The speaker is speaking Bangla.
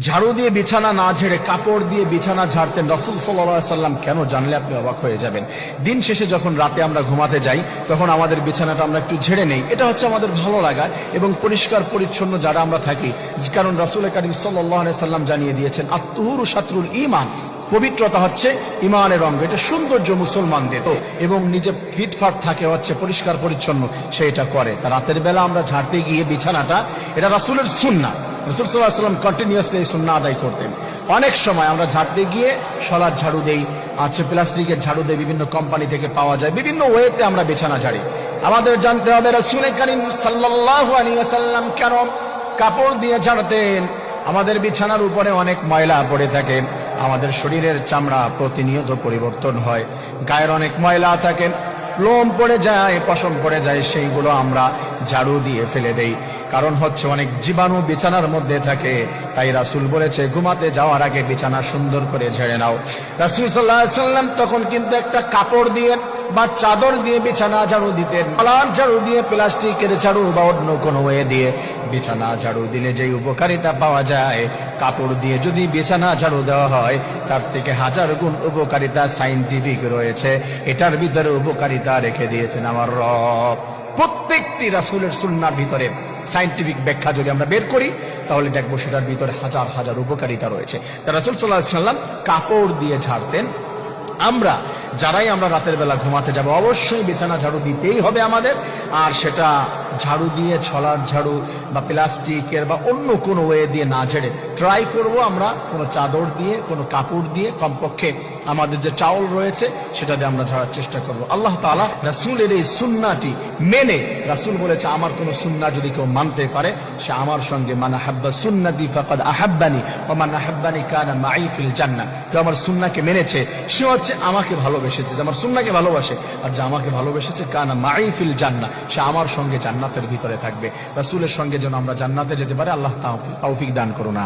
ঝাড়ু দিয়ে বিছানা না ঝেড়ে কাপড় দিয়ে বিছানা ঝাড়তেন রাসূল সাল্লাল্লাহু আলাইহি সাল্লাম। কেন? জানলে আপনি অবাক হয়ে যাবেন। দিন শেষে যখন রাতে আমরা ঘুমাতে যাই তখন আমাদের বিছানাটা আমরা একটু ঝেড়ে নেই। এটা হচ্ছে আমাদের ভালো লাগা এবং পরিষ্কার পরিচ্ছন্ন যারা আমরা থাকি, কারণ রাসূল করিম সাল্লাল্লাহু আলাইহি সাল্লাম জানিয়ে দিয়েছেন আত-তুহুরু শাতরুল ঈমান, পবিত্রতা হচ্ছে ইমানের অঙ্গ। এটা সৌন্দর্য মুসলমানদের, এবং নিজে ফিটফাট থাকে হচ্ছে পরিষ্কার পরিচ্ছন্ন, সে এটা করে। তা রাতের বেলা আমরা ঝাড়তে গিয়ে বিছানাটা, এটা রাসূলের সুন্নাহ। রাসূল সাল্লাল্লাহু আলাইহি ওয়াসাল্লাম কন্টিনিউয়াসলি এই সুন্নাহ আদায় করতেন। অনেক সময় আমরা ঝাড়তে গিয়ে শলার ঝাড়ু দেই, প্লাস্টিকের ঝাড়ু দেই, বিভিন্ন কোম্পানি থেকে পাওয়া যায়, বিভিন্ন ওয়েতে আমরা বিছানা ঝাড়ি। আমাদের জানতে হবে রাসূল করিম সাল্লাল্লাহু আলাইহি ওয়াসাল্লাম কেন কাপড় দিয়ে ঝাড়তেন? আমাদের বিছানার উপরে অনেক ময়লা পড়ে থাকে, আমাদের শরীরের চামড়া প্রতিনিয়ত পরিবর্তন হয়, গায়ের অনেক ময়লা থাকে, লোম পড়ে যায়, পশম পড়ে যায়, সেইগুলো আমরা ঝাড়ু দিয়ে ফেলে দেই। কারণ হচ্ছে অনেক জীবাণু বিছানার মধ্যে থাকে। তাই রাসূল বলেছে ঘুমাতে যাওয়ার আগে বিছানা সুন্দর করে ঝেড়ে নাও। রাসূল সাল্লাল্লাহু আলাইহি ওয়াসাল্লাম তখন কিন্তু একটা কাপড় দিয়ে বা চাদর দিয়ে বিছানা ঝাড়ু দিতেন। পালার ঝাড়ু দিয়ে, প্লাস্টিকের ঝাড়ু বা অন্য কোনো ওয়ে দিয়ে বিছানা ঝাড়ু দিলে যেই উপকারিতা পাওয়া যায়, কাপড় দিয়ে যদি বিছানা ঝাড়ু দেওয়া হয় তার থেকে হাজার গুণ উপকারিতা সাইন্টিফিক রয়েছে। এটার ভিতরে উপকারিতা রেখে দিয়েছেন আমার রব। প্রত্যেকটি রাসূলের সুন্নাহর ভিতরে সাইন্টিফিক ব্যাখ্যা যদি আমরা বের করি তাহলে দেখবো সেটার ভিতরে হাজার হাজার উপকারিতা রয়েছে। তা রাসূল সাল্লাল্লাহু আলাইহি ওয়াসাল্লাম কাপড় দিয়ে ঝাড়তেন। আমরা যারাই আমরা রাতের বেলা ঘুমাতে যাব অবশ্যই বিছানা ঝাড়ু দিতেই হবে আমাদের। আর সেটা ঝাড়ু দিয়ে, ছলার ঝাড়ু বা প্লাস্টিকের বা অন্য কোনো ওয়ে দিয়ে না ঝেড়ে ট্রাই করব আমরা কোনো চাদর দিয়ে, কোনো কাপড় দিয়ে, কমপক্ষে আমাদের যে চাউল রয়েছে সেটা দিয়ে আমরা ঝাড়ার চেষ্টা করব। আল্লাহ তাআলা রাসূলের এই সুন্নাহটি মেনে, রাসূল বলেছে আমার কোনো সুন্নাহ যদি কেউ মানতে পারে সে আমার সঙ্গে, মান আহাব্বা সুন্নতি ফাকাদ আহাব্বানি ওয়া মান আহাব্বানি কানা মাই ফিল জান্নাহ। কেউ আমার সুন্নাহকে মেনেছে সে হচ্ছে আমাকে ভালোবেসেছে, যে আমার সুন্নাহকে ভালোবাসে, আর যে আমাকে ভালোবেসেছে কানা মাই ফিল জান্নাহ, সে আমার সঙ্গে জান্নাতের ভিতরে থাকবে। রাসূলের সঙ্গে যেন আমরা জান্নাতে যেতে পারি, আল্লাহ তৌফিক দান করুন।